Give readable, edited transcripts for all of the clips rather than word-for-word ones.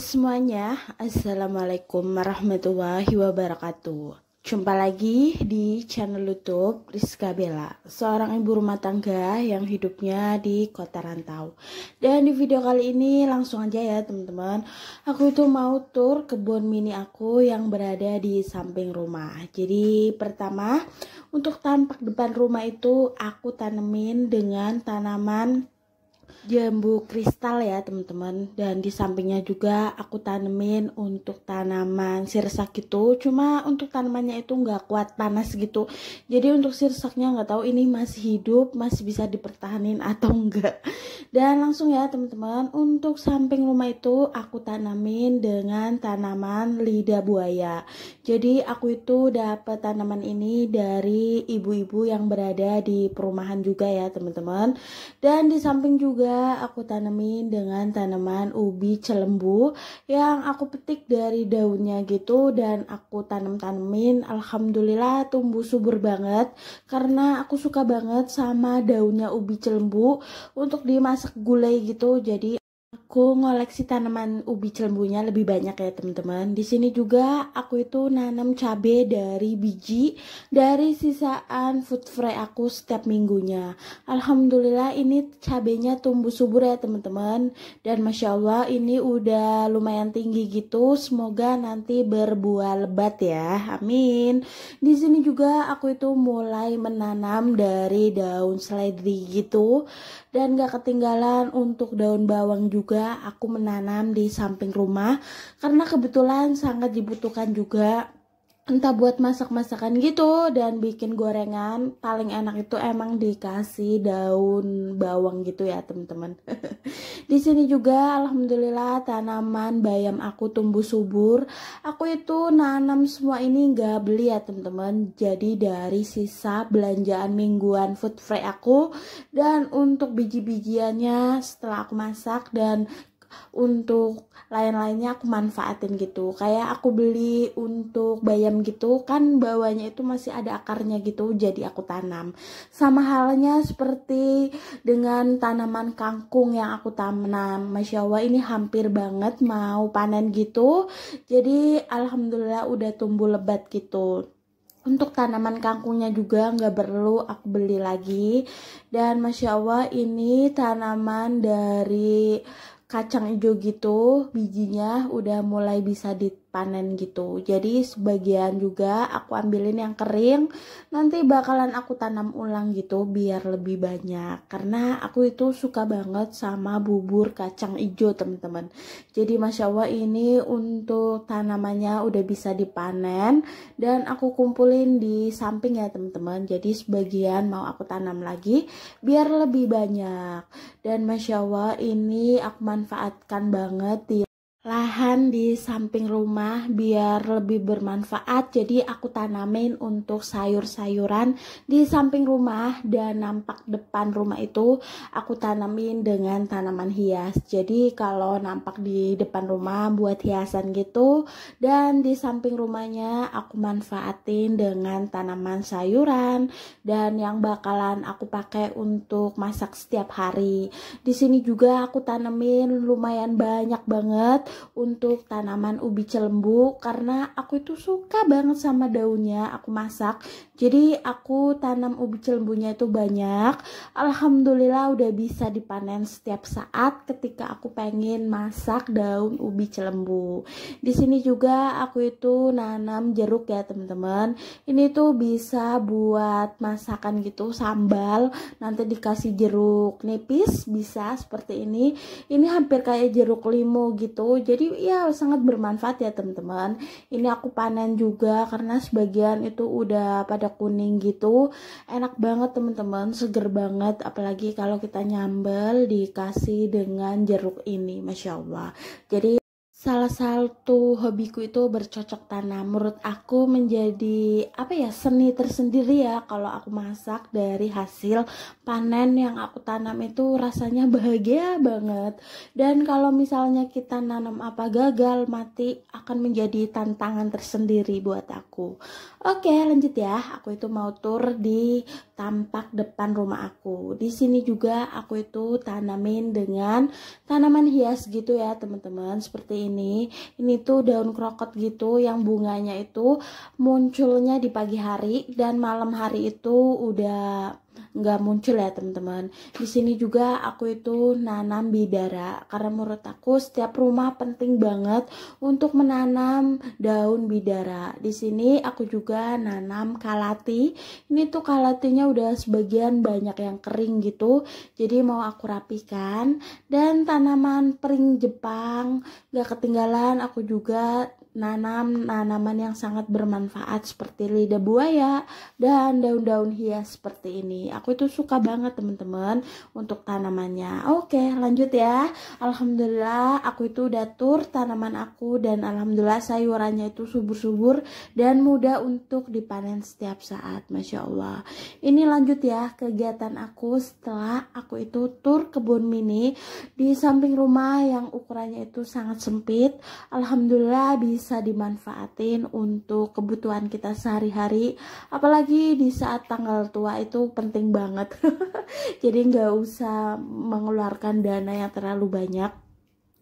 semuanya, Assalamualaikum warahmatullahi wabarakatuh. Jumpa lagi di channel YouTube Rizka Bella, seorang ibu rumah tangga yang hidupnya di kota rantau. Dan di video kali ini langsung aja ya teman-teman, aku itu mau tur kebun mini aku yang berada di samping rumah. Jadi pertama, untuk tampak depan rumah itu aku tanemin dengan tanaman jambu kristal ya teman-teman, dan di sampingnya juga aku tanemin untuk tanaman sirsak gitu. Cuma untuk tanamannya itu nggak kuat panas gitu, jadi untuk sirsaknya nggak tahu ini masih hidup, masih bisa dipertahanin atau enggak. Dan langsung ya teman-teman, untuk samping rumah itu aku tanamin dengan tanaman lidah buaya. Jadi aku itu dapat tanaman ini dari ibu-ibu yang berada di perumahan juga ya teman-teman. Dan di samping juga aku tanemin dengan tanaman ubi celembu yang aku petik dari daunnya gitu, dan aku tanemin, alhamdulillah tumbuh subur banget karena aku suka banget sama daunnya ubi celembu untuk dimasak gulai gitu. Jadi aku ngoleksi tanaman ubi celembunya lebih banyak ya teman-teman. Di sini juga aku itu nanam cabai dari biji dari sisaan food fry aku setiap minggunya. Alhamdulillah ini cabainya tumbuh subur ya teman-teman. Dan masya Allah ini udah lumayan tinggi gitu. Semoga nanti berbuah lebat ya. Amin. Di sini juga aku itu mulai menanam dari daun seledri gitu. Dan gak ketinggalan untuk daun bawang juga aku menanam di samping rumah karena kebetulan sangat dibutuhkan juga, entah buat masak-masakan gitu dan bikin gorengan. Paling enak itu emang dikasih daun bawang gitu ya teman-teman. Di sini juga alhamdulillah tanaman bayam aku tumbuh subur. Aku itu nanam semua ini nggak beli ya teman-teman, jadi dari sisa belanjaan mingguan food fry aku. Dan untuk biji-bijiannya setelah aku masak dan untuk lain-lainnya aku manfaatin gitu. Kayak aku beli untuk bayam gitu kan, bawahnya itu masih ada akarnya gitu, jadi aku tanam. Sama halnya seperti dengan tanaman kangkung yang aku tanam, masya Allah ini hampir banget mau panen gitu. Jadi alhamdulillah udah tumbuh lebat gitu. Untuk tanaman kangkungnya juga nggak perlu aku beli lagi. Dan masya Allah ini tanaman dari kacang hijau gitu, bijinya udah mulai bisa dipanen gitu. Jadi sebagian juga aku ambilin yang kering, nanti bakalan aku tanam ulang gitu biar lebih banyak. Karena aku itu suka banget sama bubur kacang hijau teman-teman. Jadi masya Allah ini untuk tanamannya udah bisa dipanen dan aku kumpulin di samping ya teman-teman. Jadi sebagian mau aku tanam lagi biar lebih banyak. Dan masya Allah ini aku manfaatkan banget di lahan di samping rumah biar lebih bermanfaat. Jadi aku tanamin untuk sayur-sayuran di samping rumah, dan nampak depan rumah itu aku tanamin dengan tanaman hias. Jadi kalau nampak di depan rumah buat hiasan gitu, dan di samping rumahnya aku manfaatin dengan tanaman sayuran dan yang bakalan aku pakai untuk masak setiap hari. Di sini juga aku tanemin lumayan banyak banget untuk tanaman ubi celembu karena aku itu suka banget sama daunnya, aku masak. Jadi aku tanam ubi celembunya itu banyak. Alhamdulillah udah bisa dipanen setiap saat ketika aku pengen masak daun ubi celembu. Di sini juga aku itu nanam jeruk ya teman-teman. Ini tuh bisa buat masakan gitu, sambal, nanti dikasih jeruk nipis bisa seperti ini. Ini hampir kayak jeruk limo gitu. Jadi ya sangat bermanfaat ya teman-teman. Ini aku panen juga karena sebagian itu udah pada kuning gitu. Enak banget teman-teman, seger banget. Apalagi kalau kita nyambel dikasih dengan jeruk ini, masya Allah. Jadi salah satu hobiku itu bercocok tanam. Menurut aku menjadi seni tersendiri ya kalau aku masak dari hasil panen yang aku tanam itu rasanya bahagia banget. Dan kalau misalnya kita nanam apa gagal mati akan menjadi tantangan tersendiri buat aku. Oke, lanjut ya. Aku itu mau tur di tampak depan rumah aku. Di sini juga aku itu tanamin dengan tanaman hias gitu ya teman-teman, seperti ini. Ini tuh daun krokot gitu yang bunganya itu munculnya di pagi hari dan malam hari itu udah nggak muncul ya teman-teman. Di sini juga aku itu nanam bidara karena menurut aku setiap rumah penting banget untuk menanam daun bidara. Di sini aku juga nanam kalati. Ini tuh kalatinya udah sebagian banyak yang kering gitu, jadi mau aku rapikan. Dan tanaman pering Jepang gak ketinggalan, aku juga nanam tanaman yang sangat bermanfaat seperti lidah buaya dan daun-daun hias seperti ini. Aku itu suka banget teman-teman untuk tanamannya. Oke, lanjut ya. Alhamdulillah aku itu udah tur tanaman aku dan alhamdulillah sayurannya itu subur-subur dan mudah untuk dipanen setiap saat. Masya Allah. Ini lanjut ya kegiatan aku setelah aku itu tur kebun mini di samping rumah yang ukurannya itu sangat sempit. Alhamdulillah bisa dimanfaatin untuk kebutuhan kita sehari-hari, apalagi di saat tanggal tua itu penting banget. Jadi nggak usah mengeluarkan dana yang terlalu banyak.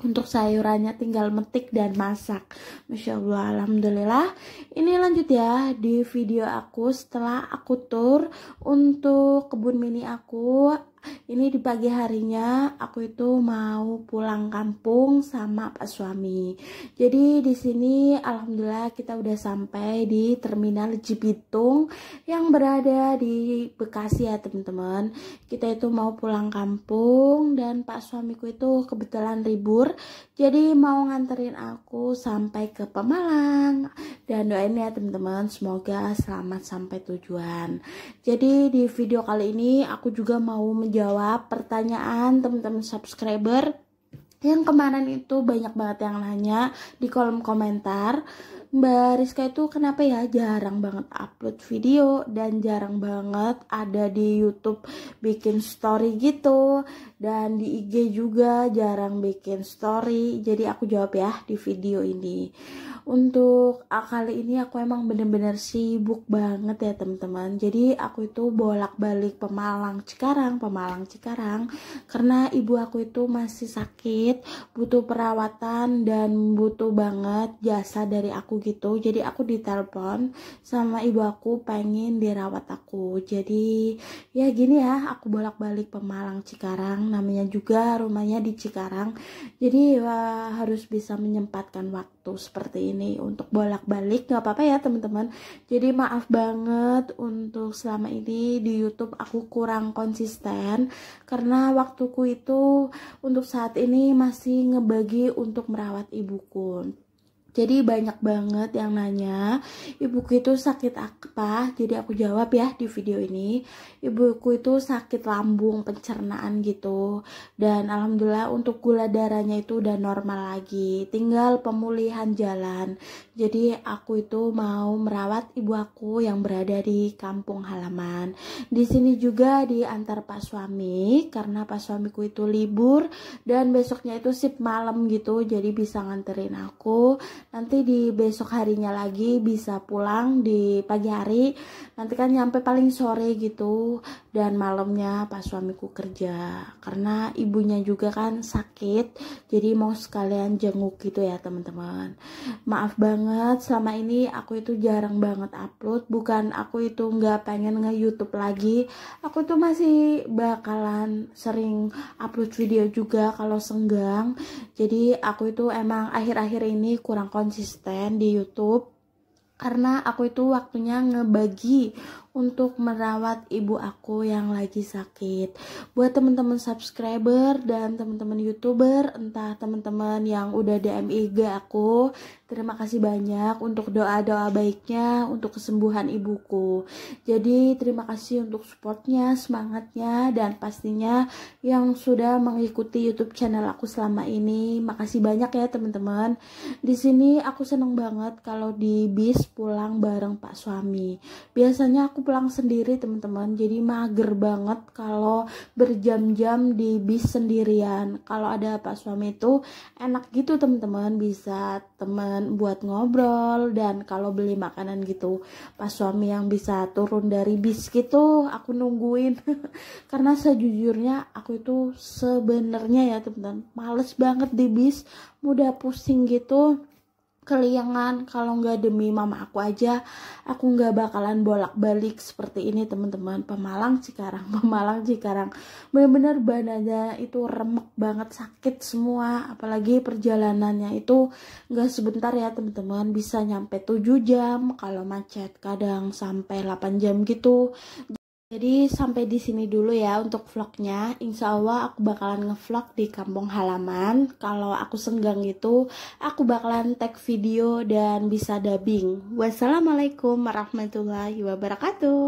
Untuk sayurannya tinggal metik dan masak. Masya Allah, alhamdulillah. Ini lanjut ya di video aku setelah aku tur untuk kebun mini aku. Ini di pagi harinya aku itu mau pulang kampung sama Pak suami. Jadi di sini alhamdulillah kita udah sampai di terminal Cibitung yang berada di Bekasi ya teman-teman. Kita itu mau pulang kampung dan Pak suamiku itu kebetulan libur. Jadi mau nganterin aku sampai ke Pemalang. Dan doain ya teman-teman, semoga selamat sampai tujuan. Jadi di video kali ini aku juga mau menjawab pertanyaan teman-teman subscriber yang kemarin itu banyak banget yang nanya di kolom komentar. Mbak Rizka itu kenapa ya jarang banget upload video dan jarang banget ada di YouTube bikin story gitu, dan di IG juga jarang bikin story. Jadi aku jawab ya di video ini. Untuk kali ini aku emang bener-bener sibuk banget ya teman-teman. Jadi aku itu bolak-balik Pemalang Cikarang karena ibu aku itu masih sakit, butuh perawatan dan butuh banget jasa dari aku gitu. Jadi aku ditelepon sama ibu aku pengen dirawat aku. Jadi ya gini ya, aku bolak-balik Pemalang Cikarang, namanya juga rumahnya di Cikarang. Jadi harus bisa menyempatkan waktu seperti ini untuk bolak-balik. Gak apa-apa ya teman-teman. Jadi maaf banget untuk selama ini di YouTube aku kurang konsisten karena waktuku itu untuk saat ini masih ngebagi untuk merawat ibuku. Jadi banyak banget yang nanya ibuku itu sakit apa. Jadi aku jawab ya di video ini. Ibuku itu sakit lambung, pencernaan gitu. Dan alhamdulillah untuk gula darahnya itu udah normal lagi, tinggal pemulihan jalan. Jadi aku itu mau merawat ibu aku yang berada di kampung halaman. Di sini juga diantar Pak suami karena Pak suamiku itu libur dan besoknya itu shift malam gitu. Jadi bisa nganterin aku. Nanti di besok harinya lagi bisa pulang di pagi hari, nanti kan nyampe paling sore gitu. Dan malamnya Pak suamiku kerja karena ibunya juga kan sakit, jadi mau sekalian jenguk gitu ya teman-teman. Maaf banget selama ini aku itu jarang banget upload. Bukan aku itu nggak pengen nge-YouTube lagi, aku tuh masih bakalan sering upload video juga kalau senggang. Jadi aku itu emang akhir-akhir ini kurang konsisten di YouTube karena aku itu waktunya ngebagi untuk merawat ibu aku yang lagi sakit. Buat teman-teman subscriber dan teman-teman YouTuber, entah teman-teman yang udah DM IG aku, terima kasih banyak untuk doa-doa baiknya untuk kesembuhan ibuku. Jadi terima kasih untuk supportnya, semangatnya, dan pastinya yang sudah mengikuti YouTube channel aku selama ini. Makasih banyak ya teman-teman. Di sini aku seneng banget kalau di bis pulang bareng Pak suami. Biasanya aku aku pulang sendiri teman-teman, jadi mager banget kalau berjam-jam di bis sendirian. Kalau ada Pak suami itu enak gitu teman-teman, bisa teman buat ngobrol, dan kalau beli makanan gitu Pak suami yang bisa turun dari bis gitu aku nungguin. Karena sejujurnya aku itu sebenarnya ya teman-teman males banget di bis, mudah pusing gitu, keliangan. Kalau nggak demi mama aku aja aku nggak bakalan bolak-balik seperti ini teman-teman. Pemalang Cikarang Pemalang Cikarang, bener-bener badannya itu remek banget, sakit semua. Apalagi perjalanannya itu nggak sebentar ya teman-teman, bisa nyampe 7 jam, kalau macet kadang sampai 8 jam gitu. Jadi sampai di sini dulu ya untuk vlognya. Insya Allah aku bakalan ngevlog di kampung halaman. Kalau aku senggang gitu, aku bakalan tag video dan bisa dubbing. Wassalamualaikum warahmatullahi wabarakatuh.